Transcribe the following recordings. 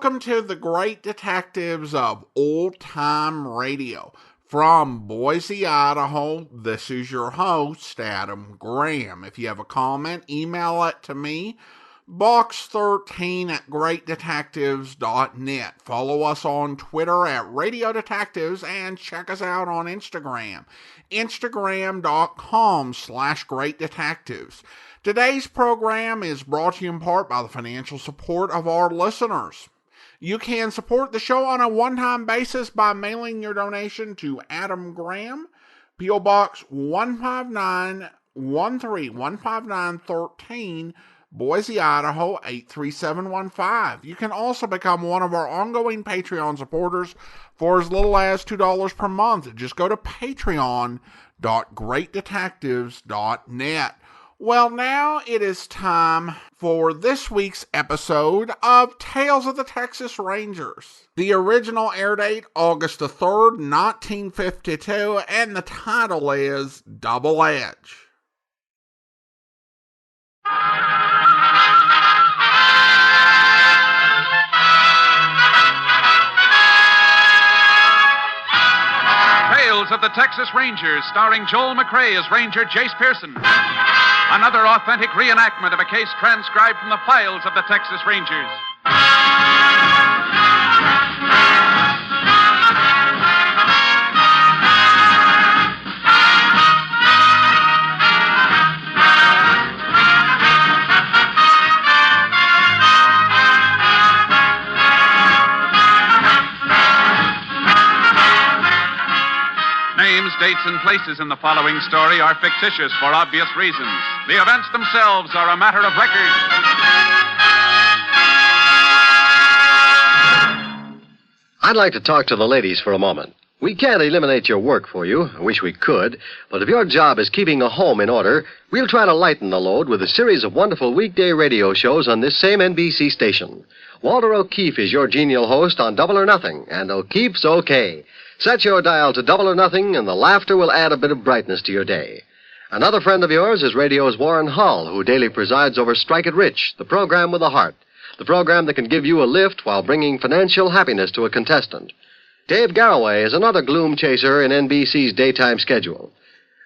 welcome to the great detectives of old-time radio. From Boise, Idaho, this is your host, Adam Graham. If you have a comment, email it to me, box13@greatdetectives.net. Follow us on Twitter at Radio Detectives and check us out on Instagram, instagram.com/greatdetectives. Today's program is brought to you in part by the financial support of our listeners. You can support the show on a one-time basis by mailing your donation to Adam Graham, P.O. Box 15913, Boise, Idaho 83715. You can also become one of our ongoing Patreon supporters for as little as $2 per month. Just go to patreon.greatdetectives.net. Well, now it is time for this week's episode of Tales of the Texas Rangers. The original air date, August the 3rd, 1952, and the title is Double Edge. Tales of the Texas Rangers, starring Joel McCrea as Ranger Jace Pearson. Another authentic reenactment of a case transcribed from the files of the Texas Rangers. Names, dates, and places in the following story are fictitious for obvious reasons. The events themselves are a matter of record. I'd like to talk to the ladies for a moment. We can't eliminate your work for you. I wish we could. But if your job is keeping a home in order, we'll try to lighten the load with a series of wonderful weekday radio shows on this same NBC station. Walter O'Keefe is your genial host on Double or Nothing, and O'Keefe's okay. Set your dial to Double or Nothing, and the laughter will add a bit of brightness to your day. Another friend of yours is radio's Warren Hull, who daily presides over Strike It Rich, the program with a heart, the program that can give you a lift while bringing financial happiness to a contestant. Dave Garroway is another gloom chaser in NBC's daytime schedule.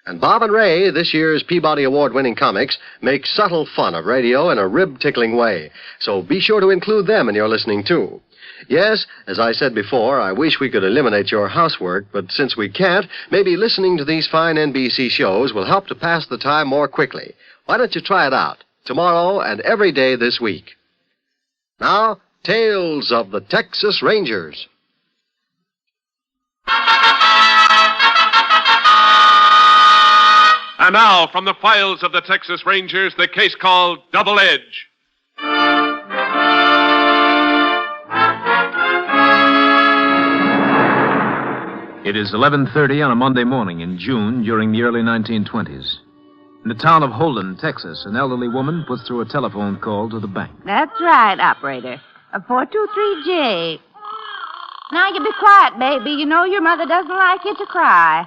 And Bob and Ray, this year's Peabody Award-winning comics, make subtle fun of radio in a rib-tickling way, so be sure to include them in your listening, too. Yes, as I said before, I wish we could eliminate your housework, but since we can't, maybe listening to these fine NBC shows will help to pass the time more quickly. Why don't you try it out, tomorrow and every day this week? Now, Tales of the Texas Rangers. And now, from the files of the Texas Rangers, the case called Double Edge. It is 11:30 on a Monday morning in June during the early 1920s. In the town of Holden, Texas, an elderly woman puts through a telephone call to the bank. That's right, operator. 423J. Now you be quiet, baby. You know your mother doesn't like you to cry.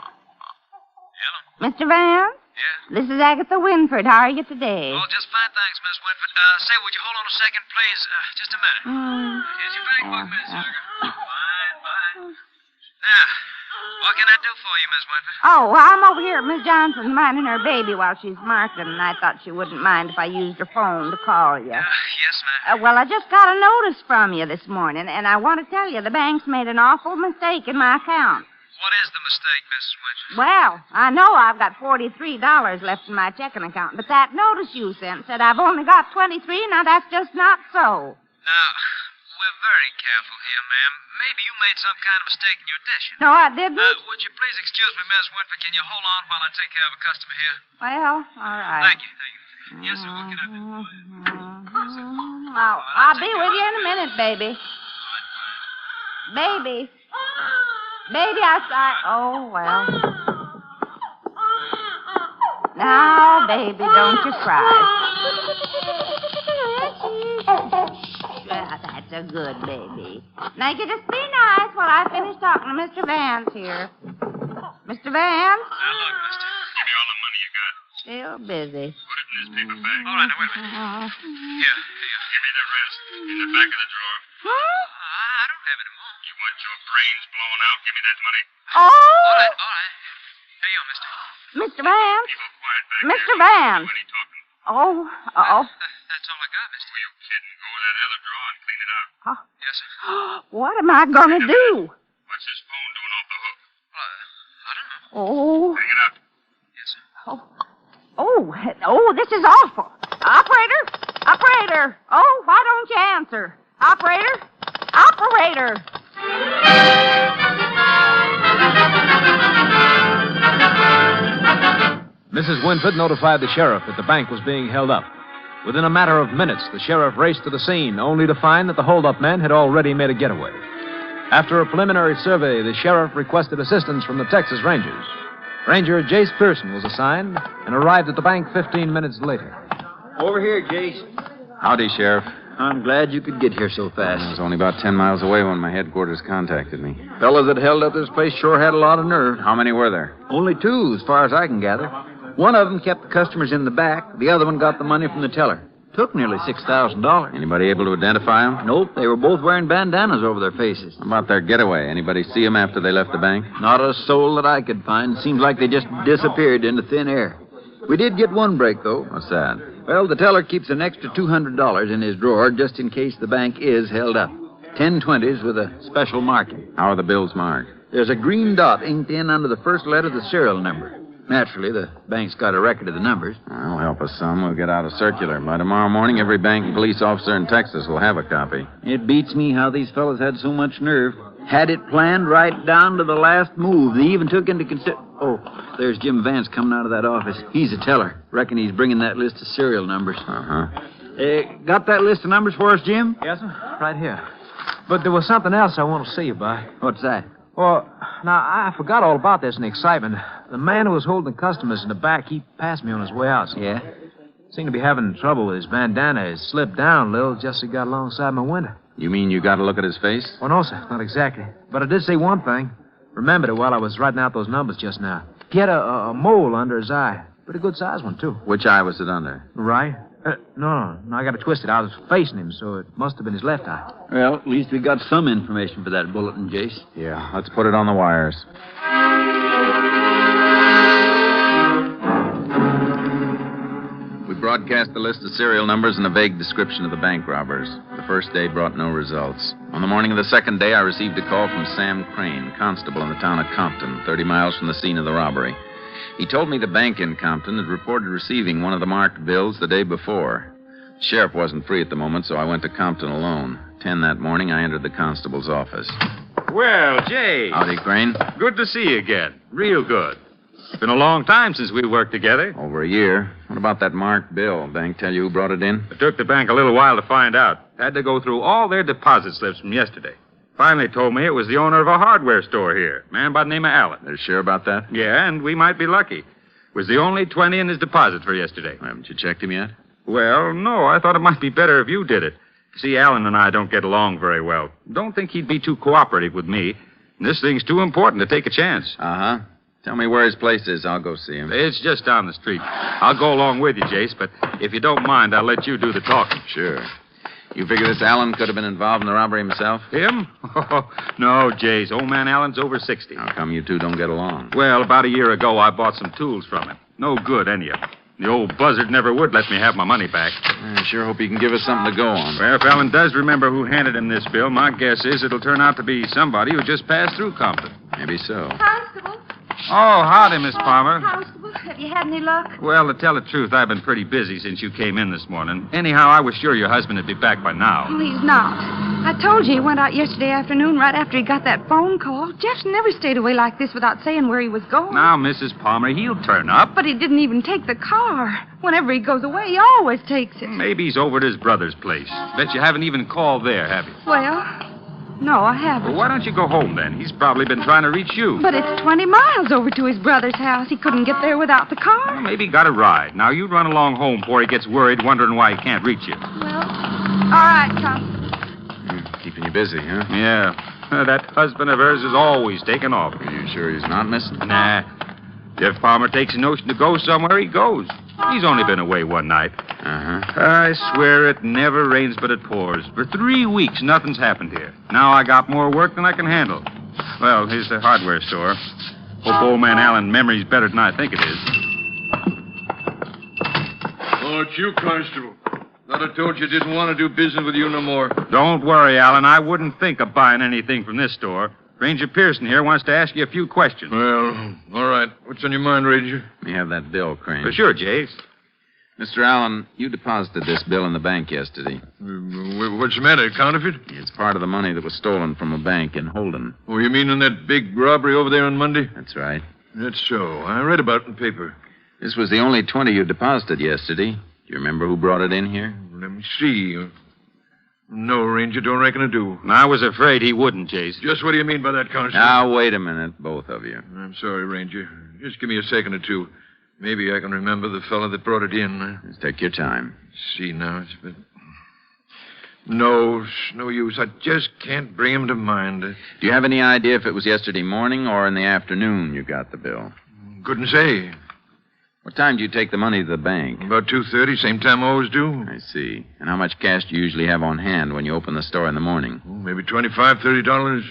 Hello? Mr. Vance? Yeah? This is Agatha Winford. How are you today? Oh, just fine, thanks, Miss Winford. Say, would you hold on a second, please? Just a minute. Here's your bank book, Miss Sugar. Fine. Now, what can I do for you, Miss Winford? Oh, well, I'm over here at Miss Johnson's minding her baby while she's marketing, and I thought she wouldn't mind if I used her phone to call you. Yes, ma'am. Well, I just got a notice from you this morning, and I want to tell you the bank's made an awful mistake in my account. What is the mistake, Mrs. Winford? Well, I know I've got $43 left in my checking account, but that notice you sent said I've only got 23. Now, that's just not so. Now, we're very careful here, ma'am. Maybe you made some kind of mistake in your dishing. No, I didn't. Would you please excuse me, Miss Winford? Can you hold on while I take care of a customer here? Well, all right. Thank you. Yes, sir. What can I do for you? I'll be with you in a minute, baby. Baby. Baby, oh, well. Now, baby, don't you cry. Yeah, that's a good baby. Now, you just be nice while I finish talking to Mr. Vance here. Mr. Vance? Now, look, mister. Give me all the money you got. Still busy. Put it in this paper bag. All right, now, wait a minute. Here. Give me the rest. In the back of the drawer. Huh? in the morning. You want your brains blown out? Give me that money. Oh! All right. Here you are, mister. Mr. Vance. People quiet back Mr. there. Vance. Nobody talking. Oh. That's all I got, mister. Who you kidding? Go with that other drawer and clean it out. Yes, sir. What am I going to do? What's this phone doing off the hook? Well, I don't know. Oh. Hang it up. Yes, sir. Oh, this is awful. Operator. Oh, why don't you answer? Operator. Mrs. Winford notified the sheriff that the bank was being held up. Within a matter of minutes, the sheriff raced to the scene, only to find that the hold-up men had already made a getaway. After a preliminary survey, the sheriff requested assistance from the Texas Rangers. Ranger Jace Pearson was assigned and arrived at the bank 15 minutes later. Over here, Jace. Howdy, Sheriff. I'm glad you could get here so I fast. was only about 10 miles away when my headquarters contacted me. Fellas that held up this place sure had a lot of nerve. How many were there? Only two, as far as I can gather. One of them kept the customers in the back. The other one got the money from the teller. Took nearly $6,000. Anybody able to identify them? Nope, they were both wearing bandanas over their faces. How about their getaway? Anybody see them after they left the bank? Not a soul that I could find. Seems like they just disappeared into thin air. We did get one break, though. What's that? Well, the teller keeps an extra $200 in his drawer just in case the bank is held up. 10 20s with a special marking. How are the bills marked? There's a green dot inked in under the first letter of the serial number. Naturally, the bank's got a record of the numbers. That'll help us some. We'll get out a circular. By tomorrow morning, every bank and police officer in Texas will have a copy. It beats me how these fellas had so much nerve. Had it planned right down to the last move. They even took into consideration... Oh, there's Jim Vance coming out of that office. He's a teller. Reckon he's bringing that list of serial numbers. Got that list of numbers for us, Jim? Yes, sir. Right here. But there was something else I want to see you by. What's that? Well, now, I forgot all about this in the excitement. The man who was holding customers in the back, he passed me on his way out. Yeah? Seemed to be having trouble with his bandana. It slipped down a little just as he got alongside my window. You mean you got a look at his face? Well, no, sir, not exactly. But I did see one thing. Remembered it while I was writing out those numbers just now. He had a mole under his eye. Pretty good sized one, too. Which eye was it under? Right? No, I got it twisted. I was facing him, so it must have been his left eye. Well, at least we got some information for that bulletin, Jace. Yeah, let's put it on the wires. We broadcast the list of serial numbers and a vague description of the bank robbers. The first day brought no results. On the morning of the second day, I received a call from Sam Crane, constable in the town of Compton, 30 miles from the scene of the robbery. He told me the bank in Compton had reported receiving one of the marked bills the day before. The sheriff wasn't free at the moment, so I went to Compton alone. 10 that morning, I entered the constable's office. Well, Jay. Howdy, Crane. Good to see you again. Real good. It's been a long time since we worked together. Over a year. What about that marked bill? Bank tell you who brought it in? It took the bank a little while to find out. Had to go through all their deposit slips from yesterday. Finally told me it was the owner of a hardware store here, a man by the name of Allen. They're sure about that? Yeah, and we might be lucky. Was the only 20 in his deposit for yesterday. Haven't you checked him yet? Well, no. I thought it might be better if you did it. See, Allen and I don't get along very well. Don't think he'd be too cooperative with me. This thing's too important to take a chance. Uh-huh. Tell me where his place is. I'll go see him. It's just down the street. I'll go along with you, Jace, but if you don't mind, I'll let you do the talking. Sure. You figure this Allen could have been involved in the robbery himself? Him? Oh, no, Jace. Old man Allen's over 60. How come you two don't get along? Well, about a year ago, I bought some tools from him. No good, any of them. The old buzzard never would let me have my money back. I sure hope you can give us something to go on. Well, if Allen does remember who handed him this bill, my guess is it'll turn out to be somebody who just passed through Compton. Maybe so. Constable. Oh, howdy, Miss Palmer. Constable, have you had any luck? Well, to tell the truth, I've been pretty busy since you came in this morning. Anyhow, I was sure your husband would be back by now. Well, he's not. I told you he went out yesterday afternoon right after he got that phone call. Jeff never stayed away like this without saying where he was going. Now, Mrs. Palmer, he'll turn up. But he didn't even take the car. Whenever he goes away, he always takes it. Maybe he's over at his brother's place. Bet you haven't even called there, have you? Well, no, I haven't. Well, why don't you go home, then? He's probably been trying to reach you. But it's 20 miles over to his brother's house. He couldn't get there without the car. Well, maybe he got a ride. Now, you run along home before he gets worried, wondering why he can't reach you. Well, all right, Constable. Keeping you busy, huh? Yeah. That husband of hers is always taking off. Are you sure he's not missing? Nah. Jeff Palmer takes a notion to go somewhere, he goes. He's only been away one night. I swear it never rains but it pours. For 3 weeks, nothing's happened here. Now I got more work than I can handle. Well, here's the hardware store. Hope old man Allen's memory's better than I think it is. Oh, it's you, Constable. Thought I told you I didn't want to do business with you no more. Don't worry, Allen. I wouldn't think of buying anything from this store. Ranger Pearson here wants to ask you a few questions. Well, all right. What's on your mind, Ranger? You have that bill, Crane. Sure, Jace. Mr. Allen, you deposited this bill in the bank yesterday. What's the matter, counterfeit? It's part of the money that was stolen from a bank in Holden. Oh, you mean in that big robbery over there on Monday? That's right. That's so. I read about it in the paper. This was the only 20 you deposited yesterday. Do you remember who brought it in here? Let me see. No, Ranger, don't reckon I do. I was afraid he wouldn't, Jace. Just what do you mean by that, Constable? Now, wait a minute, both of you. I'm sorry, Ranger. Just give me a second or two. Maybe I can remember the fellow that brought it in. Just take your time. See, now, it's been... No, it's no use. I just can't bring him to mind. Do you have any idea if it was yesterday morning or in the afternoon you got the bill? Couldn't say. What time do you take the money to the bank? About 2:30, same time I always do. I see. And how much cash do you usually have on hand when you open the store in the morning? Maybe $25, $30.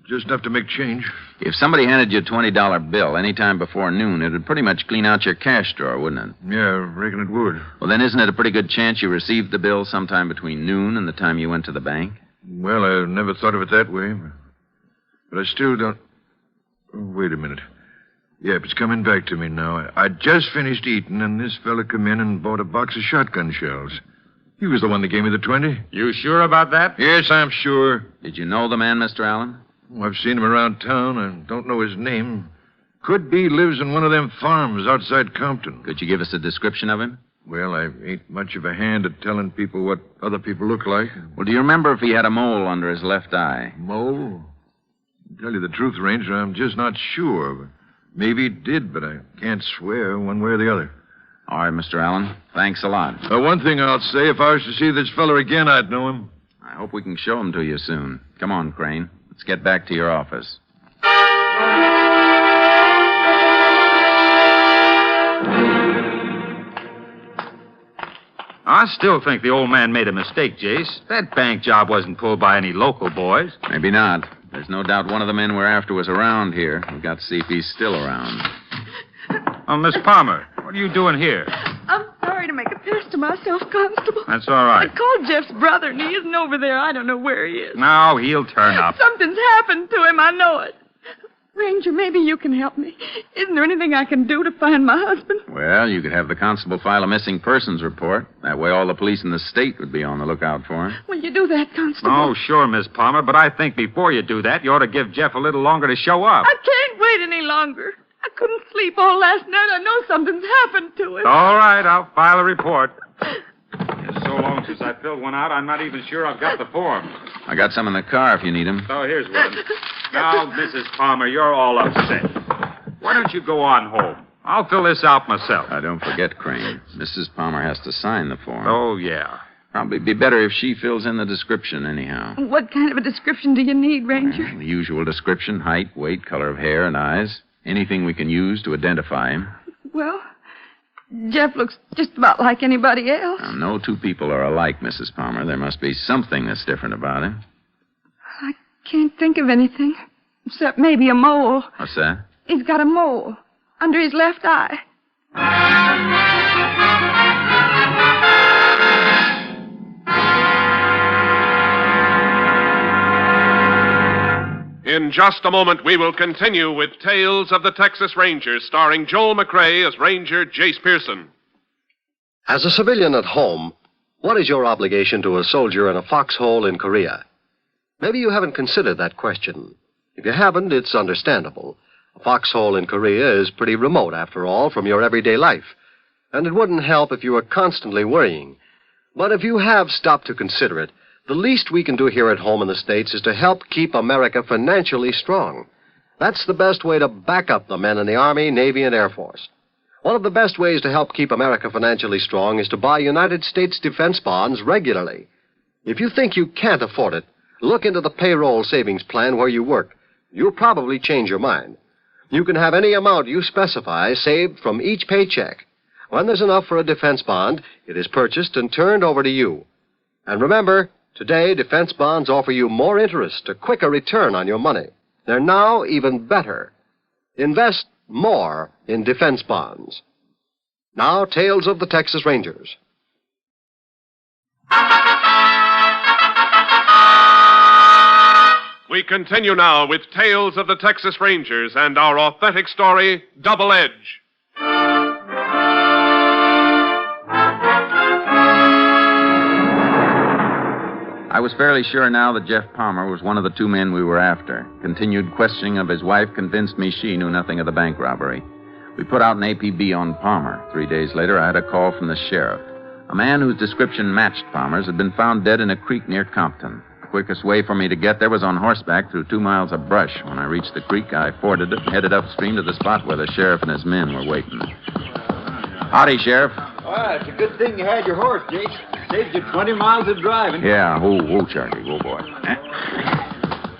Just enough to make change. If somebody handed you a $20 bill any time before noon, it would pretty much clean out your cash drawer, wouldn't it? Yeah, I reckon it would. Well, then isn't it a pretty good chance you received the bill sometime between noon and the time you went to the bank? Well, I never thought of it that way. But I still don't... Oh, wait a minute. Yep, it's coming back to me now. I just finished eating, and this fella come in and bought a box of shotgun shells. He was the one that gave me the 20. You sure about that? Yes, I'm sure. Did you know the man, Mr. Allen? Oh, I've seen him around town. I don't know his name. Could be lives in one of them farms outside Compton. Could you give us a description of him? Well, I ain't much of a hand at telling people what other people look like. Well, do you remember if he had a mole under his left eye? Mole? To tell you the truth, Ranger, I'm just not sure. Maybe he did, but I can't swear one way or the other. All right, Mr. Allen. Thanks a lot. One thing I'll say, if I was to see this fella again, I'd know him. I hope we can show him to you soon. Come on, Crane. Let's get back to your office. I still think the old man made a mistake, Jace. That bank job wasn't pulled by any local boys. Maybe not. There's no doubt one of the men we're after was around here. We've got to see if he's still around. Oh, Miss Palmer, what are you doing here? I'm sorry to make appearance to myself, Constable. That's all right. I called Jeff's brother, and he isn't over there. I don't know where he is. No, he'll turn up. Something's happened to him. I know it. Ranger, maybe you can help me. Isn't there anything I can do to find my husband? Well, you could have the constable file a missing persons report. That way all the police in the state would be on the lookout for him. Will you do that, Constable? Oh, sure, Miss Palmer, but I think before you do that, you ought to give Jeff a little longer to show up. I can't wait any longer. I couldn't sleep all last night. I know something's happened to him. All right, I'll file a report. It's so long since I filled one out, I'm not even sure I've got the form. I got some in the car if you need them. Oh, here's one. Now, Mrs. Palmer, you're all upset. Why don't you go on home? I'll fill this out myself. Don't forget, Crane. Mrs. Palmer has to sign the form. Oh, yeah. Probably be better if she fills in the description anyhow. What kind of a description do you need, Ranger? Well, the usual description: height, weight, color of hair, and eyes. Anything we can use to identify him. Well, Jeff looks just about like anybody else. Now, no two people are alike, Mrs. Palmer. There must be something that's different about him. I can't think of anything, except maybe a mole. What's that? He's got a mole under his left eye. In just a moment, we will continue with Tales of the Texas Rangers, starring Joel McCrea as Ranger Jace Pearson. As a civilian at home, what is your obligation to a soldier in a foxhole in Korea? Maybe you haven't considered that question. If you haven't, it's understandable. A foxhole in Korea is pretty remote, after all, from your everyday life. And it wouldn't help if you were constantly worrying. But if you have stopped to consider it, the least we can do here at home in the States is to help keep America financially strong. That's the best way to back up the men in the Army, Navy, and Air Force. One of the best ways to help keep America financially strong is to buy United States defense bonds regularly. If you think you can't afford it, look into the payroll savings plan where you work. You'll probably change your mind. You can have any amount you specify saved from each paycheck. When there's enough for a defense bond, it is purchased and turned over to you. And remember, today defense bonds offer you more interest, a quicker return on your money. They're now even better. Invest more in defense bonds. Now, Tales of the Texas Rangers. We continue now with Tales of the Texas Rangers and our authentic story, Double Edge. I was fairly sure now that Jeff Palmer was one of the two men we were after. Continued questioning of his wife convinced me she knew nothing of the bank robbery. We put out an APB on Palmer. 3 days later, I had a call from the sheriff. A man whose description matched Palmer's had been found dead in a creek near Compton. The quickest way for me to get there was on horseback through 2 miles of brush. When I reached the creek, I forded it and headed upstream to the spot where the sheriff and his men were waiting. Howdy, Sheriff. Well, it's a good thing you had your horse, Jace. Saved you 20 miles of driving. Yeah, whoa, Charlie, whoa, boy.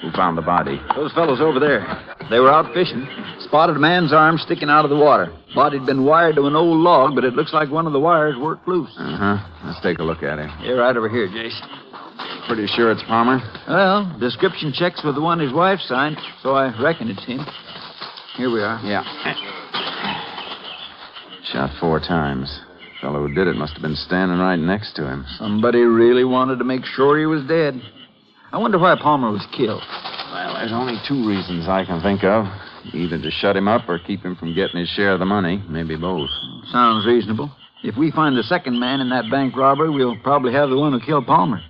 Who found the body? Those fellows over there. They were out fishing. Spotted a man's arm sticking out of the water. Body'd been wired to an old log, but it looks like one of the wires worked loose. Uh-huh. Let's take a look at him. Yeah, right over here, Jace. Pretty sure it's Palmer? Well, description checks with the one his wife signed, so I reckon it's him. Here we are. Yeah. Shot 4 times. The fellow who did it must have been standing right next to him. Somebody really wanted to make sure he was dead. I wonder why Palmer was killed. Well, there's only 2 reasons I can think of. Either to shut him up or keep him from getting his share of the money. Maybe both. Sounds reasonable. If we find the second man in that bank robbery, we'll probably have the one who killed Palmer.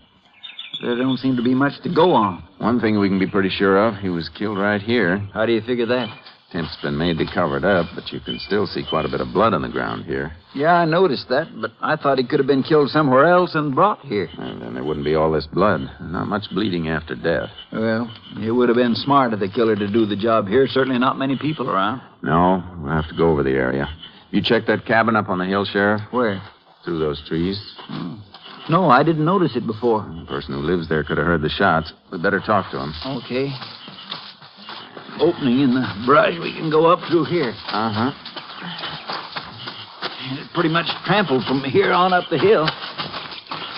There don't seem to be much to go on. One thing we can be pretty sure of, he was killed right here. How do you figure that? Attempt's been made to cover it up, but you can still see quite a bit of blood on the ground here. Yeah, I noticed that, but I thought he could have been killed somewhere else and brought here. And then there wouldn't be all this blood. Not much bleeding after death. Well, it would have been smart of the killer to do the job here. Certainly not many people around. No, we'll have to go over the area. You checked that cabin up on the hill, Sheriff? Where? Through those trees. No, I didn't notice it before. The person who lives there could have heard the shots. We'd better talk to him. Okay. Opening in the brush. We can go up through here. Uh-huh. It's pretty much trampled from here on up the hill.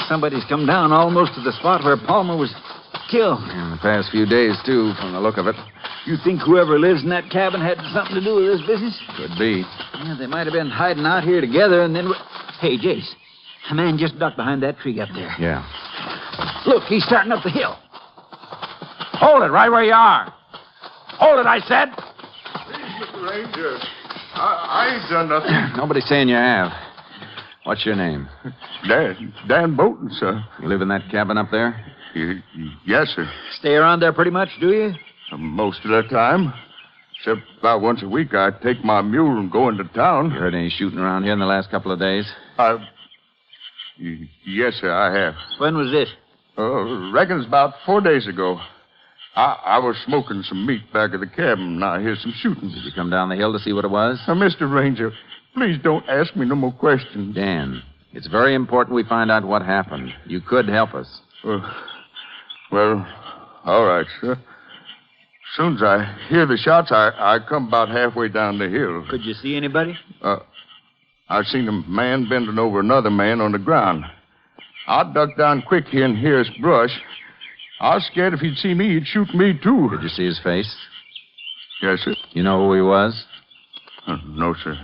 Somebody's come down almost to the spot where Palmer was killed. In the past few days, too, from the look of it. You think whoever lives in that cabin had something to do with this business? Could be. Yeah, they might have been hiding out here together and then... Hey, Jace, a man just ducked behind that tree up there. Yeah. Look, he's starting up the hill. Hold it right where you are. Hold it, I said. Please, Mr. Ranger. I ain't done nothing. Nobody's saying you have. What's your name? Dan Bolton, sir. You live in that cabin up there? Yes, sir. Stay around there pretty much, do you? Most of the time. Except about once a week, I take my mule and go into town. You heard any shooting around here in the last couple of days? Yes, sir, I have. When was this? Reckon it's about 4 days ago. I was smoking some meat back at the cabin, and I hear some shooting. Did you come down the hill to see what it was? Mr. Ranger, please don't ask me no more questions. Dan, it's very important we find out what happened. You could help us. Well, all right, sir. As soon as I hear the shots, I come about halfway down the hill. Could you see anybody? I seen a man bending over another man on the ground. I ducked down quick here in here's brush. I was scared if he'd see me, he'd shoot me, too. Did you see his face? Yes, sir. You know who he was? No, sir.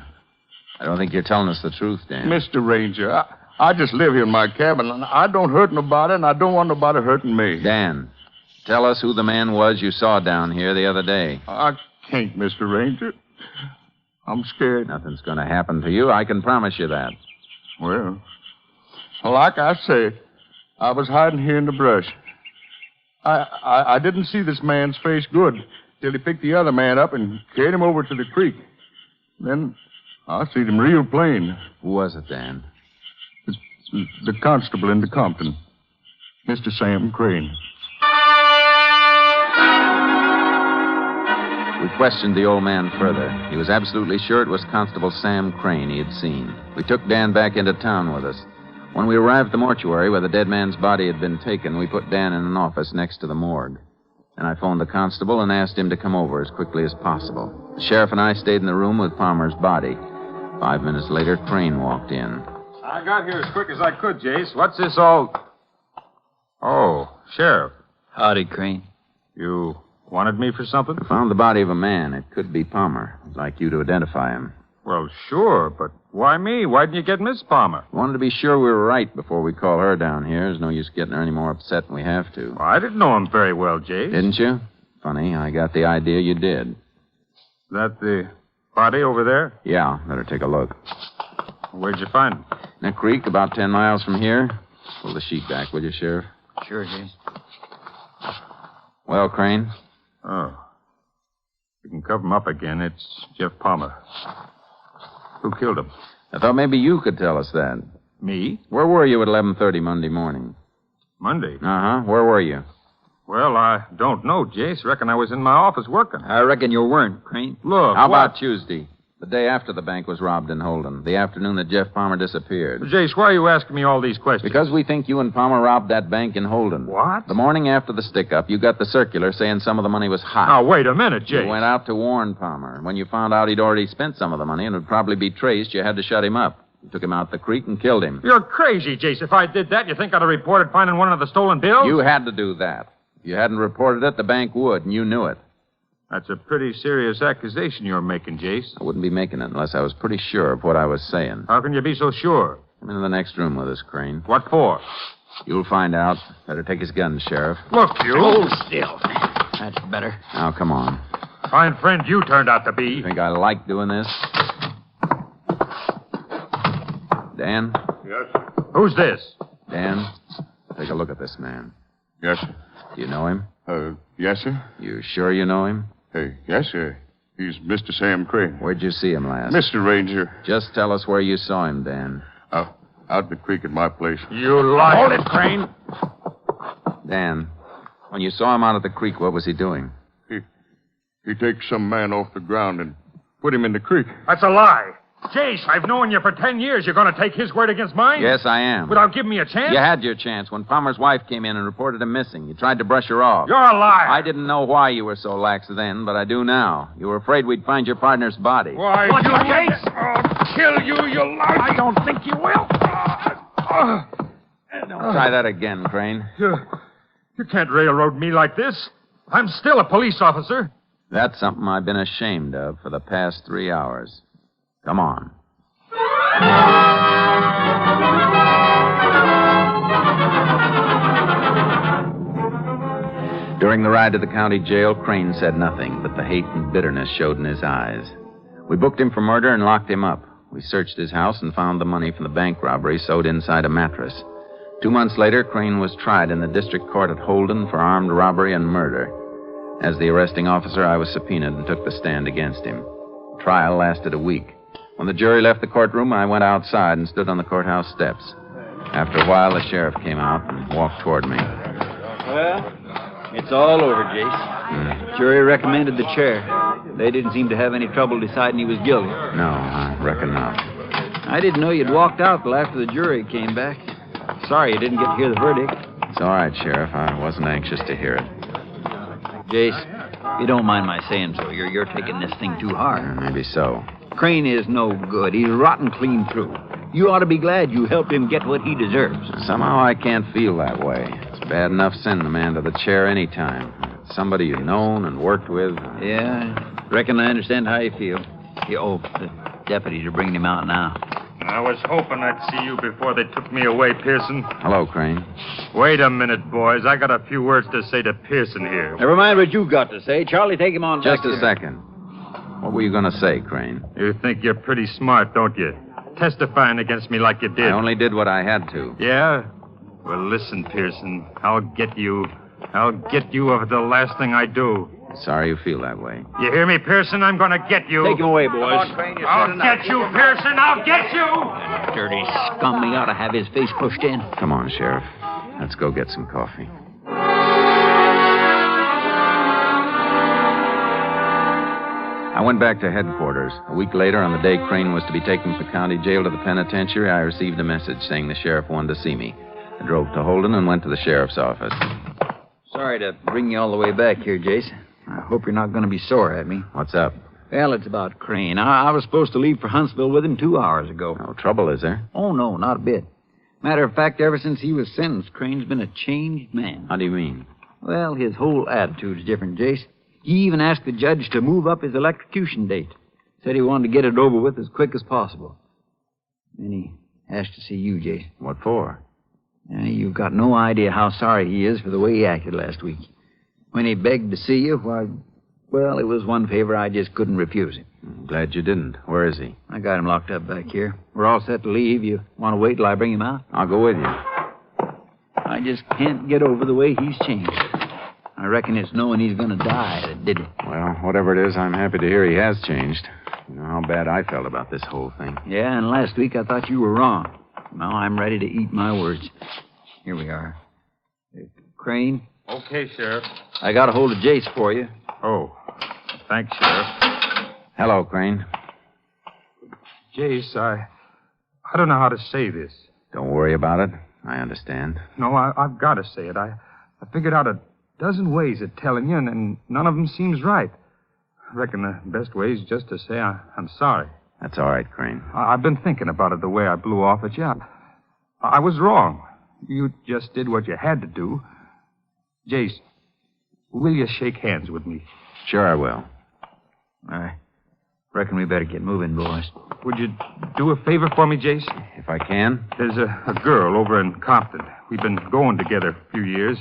I don't think you're telling us the truth, Dan. Mr. Ranger, I just live here in my cabin, and I don't hurt nobody, and I don't want nobody hurting me. Dan, tell us who the man was you saw down here the other day. I can't, Mr. Ranger. I'm scared. Nothing's going to happen to you. I can promise you that. Well, like I said, I was hiding here in the brush. I didn't see this man's face good till he picked the other man up and carried him over to the creek. Then I seen him real plain. Who was it, Dan? The constable in the Compton, Mr. Sam Crane. We questioned the old man further. He was absolutely sure it was Constable Sam Crane he had seen. We took Dan back into town with us. When we arrived at the mortuary where the dead man's body had been taken, we put Dan in an office next to the morgue. And I phoned the constable and asked him to come over as quickly as possible. The sheriff and I stayed in the room with Palmer's body. 5 minutes later, Crane walked in. I got here as quick as I could, Jace. What's this all... Oh, Sheriff. Howdy, Crane. You wanted me for something? I found the body of a man. It could be Palmer. I'd like you to identify him. Well, sure, but why me? Why didn't you get Miss Palmer? Wanted to be sure we were right before we call her down here. There's no use getting her any more upset than we have to. Well, I didn't know him very well, Jace. Didn't you? Funny, I got the idea you did. That the body over there? Yeah, better take a look. Where'd you find him? In a creek about 10 miles from here. Pull the sheet back, will you, Sheriff? Sure, Jace. Well, Crane? Oh. You can cover him up again. It's Jeff Palmer. Who killed him? I thought maybe you could tell us that. Me? Where were you at 11:30 Monday morning? Monday? Uh-huh. Where were you? Well, I don't know, Jace. Reckon I was in my office working. I reckon you weren't, Crane. Look, How what? about Tuesday? The day after the bank was robbed in Holden. The afternoon that Jeff Palmer disappeared. Jace, why are you asking me all these questions? Because we think you and Palmer robbed that bank in Holden. What? The morning after the stick-up, you got the circular saying some of the money was hot. Now, wait a minute, Jace. You went out to warn Palmer. When you found out he'd already spent some of the money and would probably be traced, you had to shut him up. You took him out the creek and killed him. You're crazy, Jace. If I did that, you think I'd have reported finding one of the stolen bills? You had to do that. If you hadn't reported it, the bank would, and you knew it. That's a pretty serious accusation you're making, Jace. I wouldn't be making it unless I was pretty sure of what I was saying. How can you be so sure? Come into the next room with us, Crane. What for? You'll find out. Better take his gun, Sheriff. Look, you. Hold still. That's better. Now, come on. Fine friend you turned out to be. Think I like doing this? Dan? Yes, sir. Who's this? Dan, take a look at this man. Yes, sir. Do you know him? Yes, sir. You sure you know him? Yes, sir. He's Mr. Sam McCrea. Where'd you see him last? Mr. Ranger. Just tell us where you saw him, Dan. Out the creek at my place. You liar. Hold it, Crane. Dan, when you saw him out at the creek, what was he doing? He takes some man off the ground and put him in the creek. That's a lie. Jace, I've known you for 10 years. You're going to take his word against mine? Yes, I am. Without giving me a chance? You had your chance. When Palmer's wife came in and reported him missing, you tried to brush her off. You're a liar. I didn't know why you were so lax then, but I do now. You were afraid we'd find your partner's body. Why, What, you... Jace? I'll kill you, you liar. I don't think you will. Don't try that again, Crane. You can't railroad me like this. I'm still a police officer. That's something I've been ashamed of for the past 3 hours. Come on. During the ride to the county jail, Crane said nothing, but the hate and bitterness showed in his eyes. We booked him for murder and locked him up. We searched his house and found the money from the bank robbery sewed inside a mattress. 2 months later, Crane was tried in the district court at Holden for armed robbery and murder. As the arresting officer, I was subpoenaed and took the stand against him. The trial lasted a week. When the jury left the courtroom, I went outside and stood on the courthouse steps. After a while, the sheriff came out and walked toward me. Well, it's all over, Jace. Jury recommended the chair. They didn't seem to have any trouble deciding he was guilty. No, I reckon not. I didn't know you'd walked out till after the jury came back. Sorry you didn't get to hear the verdict. It's all right, Sheriff. I wasn't anxious to hear it. Jace, if you don't mind my saying so, you're taking this thing too hard. Maybe so. Crane is no good. He's rotten clean through. You ought to be glad you helped him get what he deserves. Somehow I can't feel that way. It's bad enough sending a man to the chair any time. Somebody you've known and worked with. Yeah, reckon I understand how you feel. The deputies are bringing him out now. I was hoping I'd see you before they took me away, Pearson. Hello, Crane. Wait a minute, boys. I got a few words to say to Pearson here. Never mind what you got to say. Charlie, take him on back. Just a second. What were you going to say, Crane? You think you're pretty smart, don't you? Testifying against me like you did. I only did what I had to. Yeah? Well, listen, Pearson. I'll get you. I'll get you over the last thing I do. Sorry you feel that way. You hear me, Pearson? I'm going to get you. Take him away, boys. I'll get you, Pearson. I'll get you. That dirty scum, he ought to have his face pushed in. Come on, Sheriff. Let's go get some coffee. I went back to headquarters. A week later, on the day Crane was to be taken from the county jail to the penitentiary, I received a message saying the sheriff wanted to see me. I drove to Holden and went to the sheriff's office. Sorry to bring you all the way back here, Jace. I hope you're not going to be sore at me. What's up? Well, it's about Crane. I was supposed to leave for Huntsville with him 2 hours ago. No trouble, is there? Oh, no, not a bit. Matter of fact, ever since he was sentenced, Crane's been a changed man. How do you mean? Well, his whole attitude's different, Jace. He even asked the judge to move up his electrocution date. Said he wanted to get it over with as quick as possible. Then he asked to see you, Jace. What for? You've got no idea how sorry he is for the way he acted last week. When he begged to see you, why, well, it was one favor I just couldn't refuse him. I'm glad you didn't. Where is he? I got him locked up back here. We're all set to leave. You want to wait till I bring him out? I'll go with you. I just can't get over the way he's changed. I reckon it's knowing he's going to die that did it. Well, whatever it is, I'm happy to hear he has changed. You know how bad I felt about this whole thing. Yeah, and last week I thought you were wrong. Now I'm ready to eat my words. Here we are. Crane? Okay, Sheriff. I got a hold of Jace for you. Oh, thanks, Sheriff. Hello, Crane. Jace, I don't know how to say this. Don't worry about it. I understand. No, I've got to say it. I figured out a dozen ways of telling you, and none of them seems right. I reckon the best way is just to say I'm sorry. That's all right, Crane. I've been thinking about it the way I blew off at you. I was wrong. You just did what you had to do. Jace, will you shake hands with me? Sure I will. I reckon we better get moving, boys. Would you do a favor for me, Jace? If I can. There's a girl over in Compton. We've been going together a few years.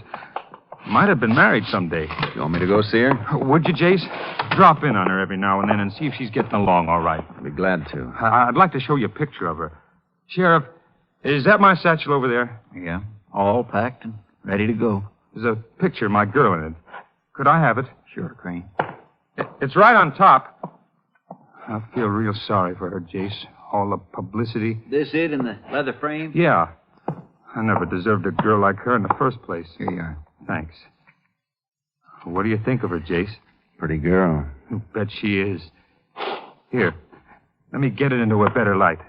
Might have been married someday. You want me to go see her? Would you, Jace? Drop in on her every now and then and see if she's getting along all right. I'd be glad to. I'd like to show you a picture of her. Sheriff, is that my satchel over there? Yeah, all packed and ready to go. There's a picture of my girl in it. Could I have it? Sure, Crane. It's right on top. I feel real sorry for her, Jace. All the publicity. This it in the leather frame? Yeah. I never deserved a girl like her in the first place. Here you are. Thanks. What do you think of her, Jace? Pretty girl. You bet she is. Here, let me get it into a better light.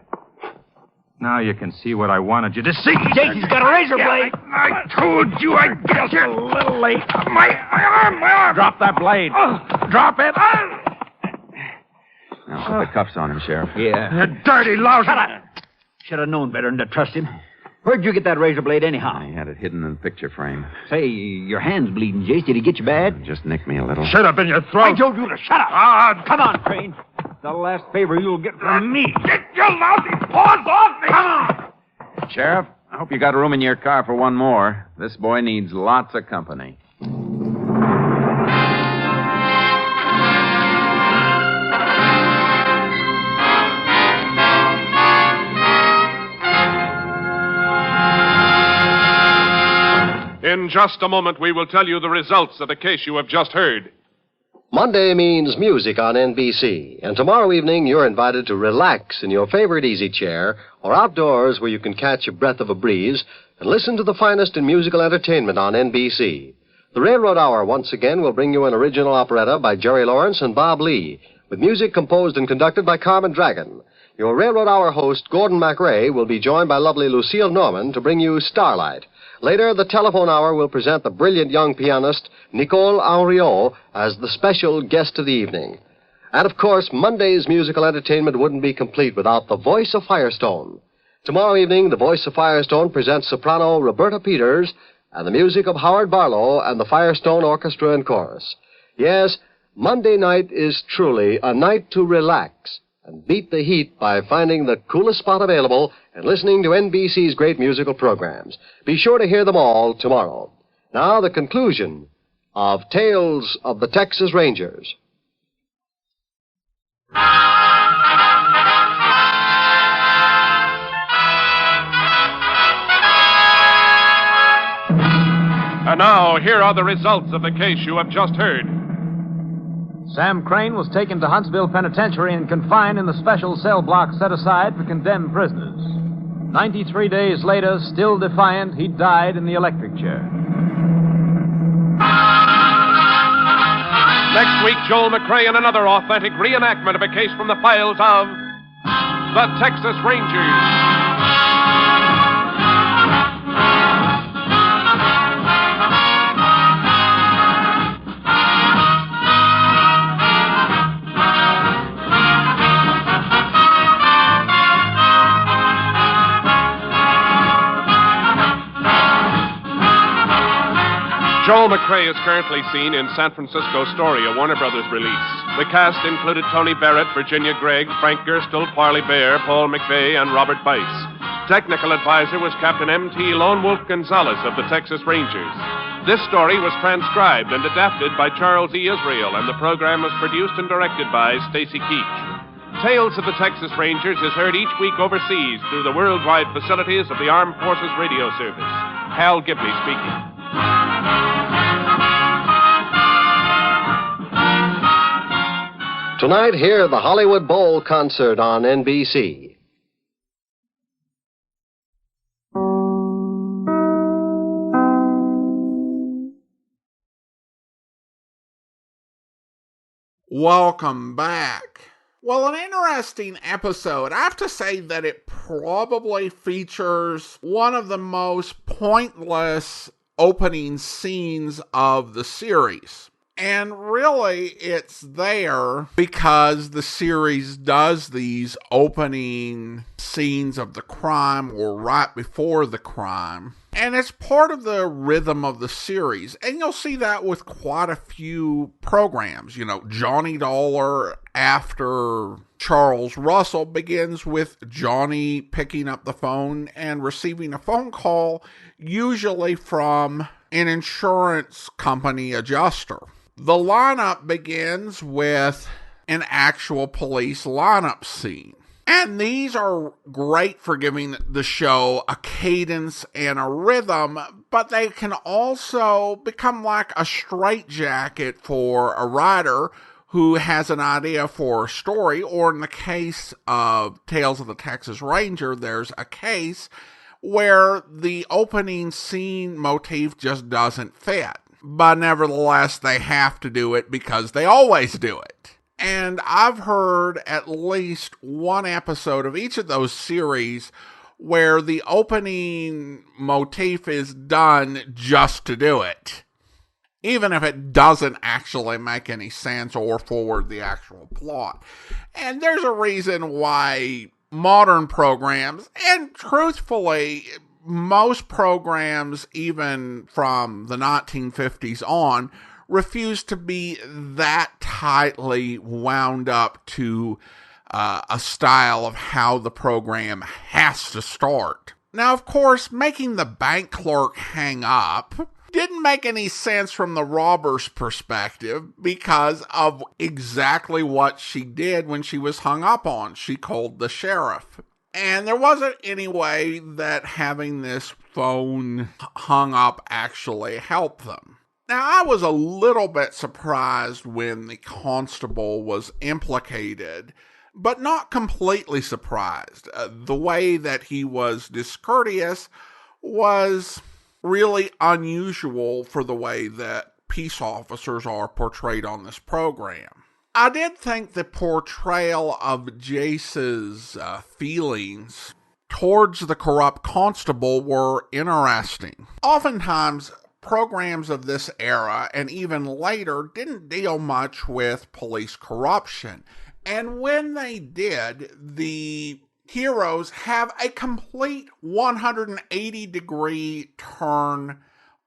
Now you can see what I wanted you to see. Jace, he's got a razor blade. I told you I'd get you. A little late. My arm. Drop that blade. Drop it. Now put the cuffs on him, Sheriff. Yeah. You dirty lousy. Shut up. Should have known better than to trust him. Where'd you get that razor blade anyhow? I had it hidden in the picture frame. Say, your hand's bleeding, Jace. Did he get you bad? Just nicked me a little. Shut up in your throat. I told you to shut up. Come on, Crane. The last favor you'll get from me. Get your lousy paws off me. Come on. Sheriff, I hope you got room in your car for one more. This boy needs lots of company. In just a moment, we will tell you the results of the case you have just heard. Monday means music on NBC, and tomorrow evening you're invited to relax in your favorite easy chair or outdoors where you can catch a breath of a breeze and listen to the finest in musical entertainment on NBC. The Railroad Hour once again will bring you an original operetta by Jerry Lawrence and Bob Lee, with music composed and conducted by Carmen Dragon. Your Railroad Hour host, Gordon McCrea, will be joined by lovely Lucille Norman to bring you Starlight. Later, the Telephone Hour will present the brilliant young pianist Nicole Henriot as the special guest of the evening. And, of course, Monday's musical entertainment wouldn't be complete without the Voice of Firestone. Tomorrow evening, the Voice of Firestone presents soprano Roberta Peters and the music of Howard Barlow and the Firestone Orchestra and Chorus. Yes, Monday night is truly a night to relax and beat the heat by finding the coolest spot available and listening to NBC's great musical programs. Be sure to hear them all tomorrow. Now, the conclusion of Tales of the Texas Rangers. And now, here are the results of the case you have just heard. Sam Crane was taken to Huntsville Penitentiary and confined in the special cell block set aside for condemned prisoners. 93 days later, still defiant, he died in the electric chair. Next week, Joel McCrea in another authentic reenactment of a case from the files of the Texas Rangers. Joel McCrea is currently seen in San Francisco Story, a Warner Brothers release. The cast included Tony Barrett, Virginia Gregg, Frank Gerstle, Parley, Baer, Paul McVeigh, and Robert Bice. Technical advisor was Captain M.T. Lone Wolf Gonzalez of the Texas Rangers. This story was transcribed and adapted by Charles E. Israel, and the program was produced and directed by Stacy Keach. Tales of the Texas Rangers is heard each week overseas through the worldwide facilities of the Armed Forces Radio Service. Hal Gibley speaking. Tonight, hear the Hollywood Bowl concert on NBC. Welcome back. Well, an interesting episode. I have to say that it probably features one of the most pointless opening scenes of the series. And really, it's there because the series does these opening scenes of the crime or right before the crime. And it's part of the rhythm of the series. And you'll see that with quite a few programs. You know, Johnny Dollar after Charles Russell begins with Johnny picking up the phone and receiving a phone call, usually from an insurance company adjuster. The lineup begins with an actual police lineup scene. And these are great for giving the show a cadence and a rhythm, but they can also become like a straitjacket for a writer who has an idea for a story, or in the case of Tales of the Texas Ranger, there's a case where the opening scene motif just doesn't fit. But nevertheless, they have to do it because they always do it. And I've heard at least one episode of each of those series where the opening motif is done just to do it, even if it doesn't actually make any sense or forward the actual plot. And there's a reason why modern programs, and truthfully, most programs, even from the 1950s on, refuse to be that tightly wound up to a style of how the program has to start. Now, of course, making the bank clerk hang up didn't make any sense from the robber's perspective because of exactly what she did when she was hung up on. She called the sheriff. And there wasn't any way that having this phone hung up actually helped them. Now, I was a little bit surprised when the constable was implicated, but not completely surprised. The way that he was discourteous was really unusual for the way that peace officers are portrayed on this program. I did think the portrayal of Jace's feelings towards the corrupt constable were interesting. Oftentimes, programs of this era, and even later, didn't deal much with police corruption. And when they did, the heroes have a complete 180-degree turn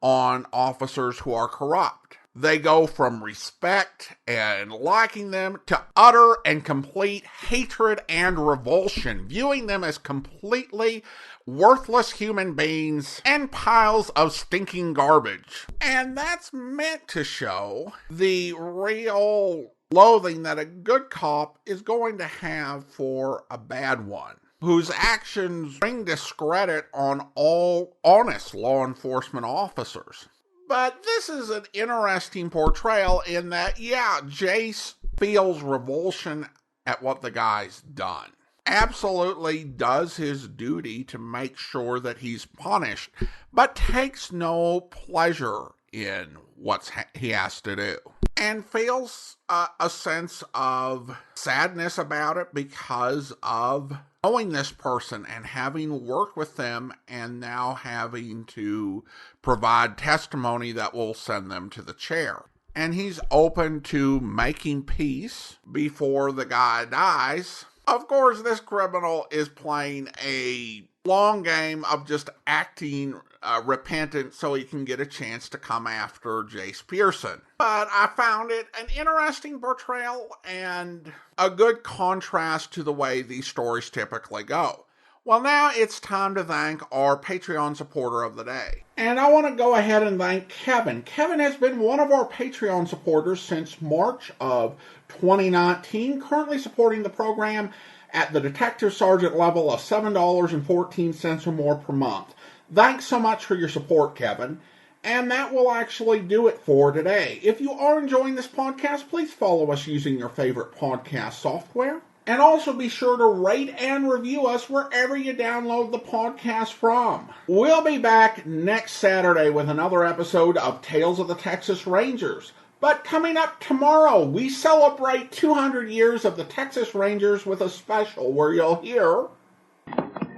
on officers who are corrupt. They go from respect and liking them to utter and complete hatred and revulsion, viewing them as completely worthless human beings and piles of stinking garbage. And that's meant to show the real loathing that a good cop is going to have for a bad one, whose actions bring discredit on all honest law enforcement officers. But this is an interesting portrayal in that, yeah, Jace feels revulsion at what the guy's done. Absolutely does his duty to make sure that he's punished, but takes no pleasure in what he has to do. And feels a sense of sadness about it because of knowing this person and having worked with them and now having to provide testimony that will send them to the chair. And he's open to making peace before the guy dies. Of course, this criminal is playing a long game of just acting repentant so he can get a chance to come after Jace Pearson. But I found it an interesting portrayal and a good contrast to the way these stories typically go. Well, now it's time to thank our Patreon supporter of the day. And I want to go ahead and thank Kevin. Kevin has been one of our Patreon supporters since March of 2019, currently supporting the program at the Detective Sergeant level of $7.14 or more per month. Thanks so much for your support, Kevin. And that will actually do it for today. If you are enjoying this podcast, please follow us using your favorite podcast software. And also be sure to rate and review us wherever you download the podcast from. We'll be back next Saturday with another episode of Tales of the Texas Rangers. But coming up tomorrow, we celebrate 200 years of the Texas Rangers with a special where you'll hear...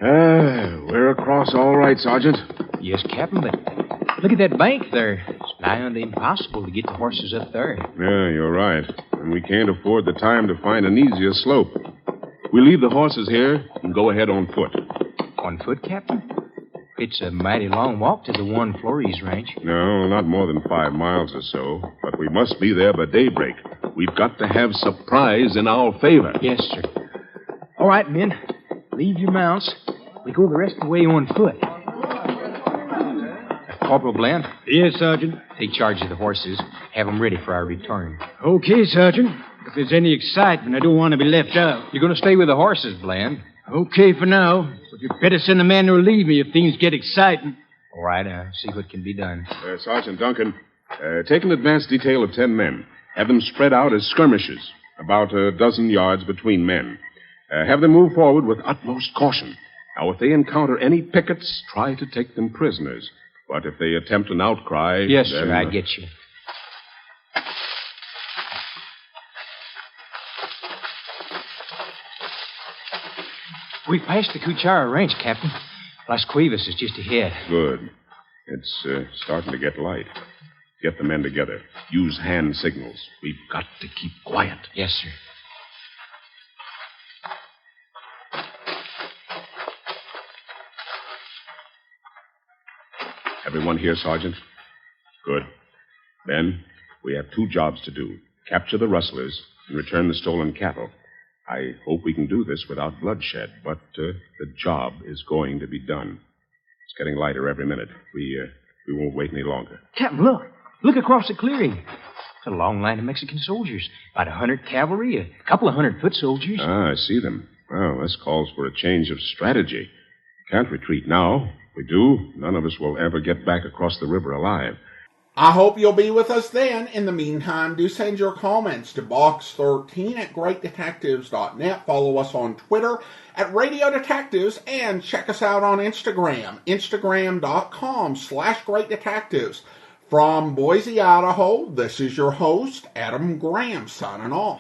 We're across all right, Sergeant. Yes, Captain, but look at that bank there. It's nigh on impossible to get the horses up there. Yeah, you're right. And we can't afford the time to find an easier slope. We leave the horses here and go ahead on foot. On foot, Captain? It's a mighty long walk to the Warren Flores ranch. No, not more than 5 miles or so. But we must be there by daybreak. We've got to have surprise in our favor. Yes, sir. All right, men. Leave your mounts. We go the rest of the way on foot. Corporal Bland? Yes, Sergeant. Take charge of the horses. Have them ready for our return. Okay, Sergeant. If there's any excitement, I don't want to be left out. You're going to stay with the horses, Bland. Okay for now. But you'd better send a man to relieve me if things get exciting. All right, see what can be done. Sergeant Duncan, take an advance detail of 10 men. Have them spread out as skirmishers, about a dozen yards between men. Have them move forward with utmost caution. Now, if they encounter any pickets, try to take them prisoners. But if they attempt an outcry... Yes, then, sir, I get you. We've passed the Cuchara Ranch, Captain. Las Cuevas is just ahead. Good. It's starting to get light. Get the men together. Use hand signals. We've got to keep quiet. Yes, sir. Everyone here, Sergeant? Good. Ben, we have 2 jobs to do. Capture the rustlers and return the stolen cattle. I hope we can do this without bloodshed, but the job is going to be done. It's getting lighter every minute. We won't wait any longer. Captain, look. Look across the clearing. It's a long line of Mexican soldiers. About 100 cavalry, a couple of 100 foot soldiers. Ah, I see them. Well, this calls for a change of strategy. We can't retreat now. If we do, none of us will ever get back across the river alive. I hope you'll be with us then. In the meantime, do send your comments to box13@greatdetectives.net. Follow us on Twitter @Radio Detectives and check us out on Instagram, instagram.com/greatdetectives. From Boise, Idaho, this is your host, Adam Graham, signing off.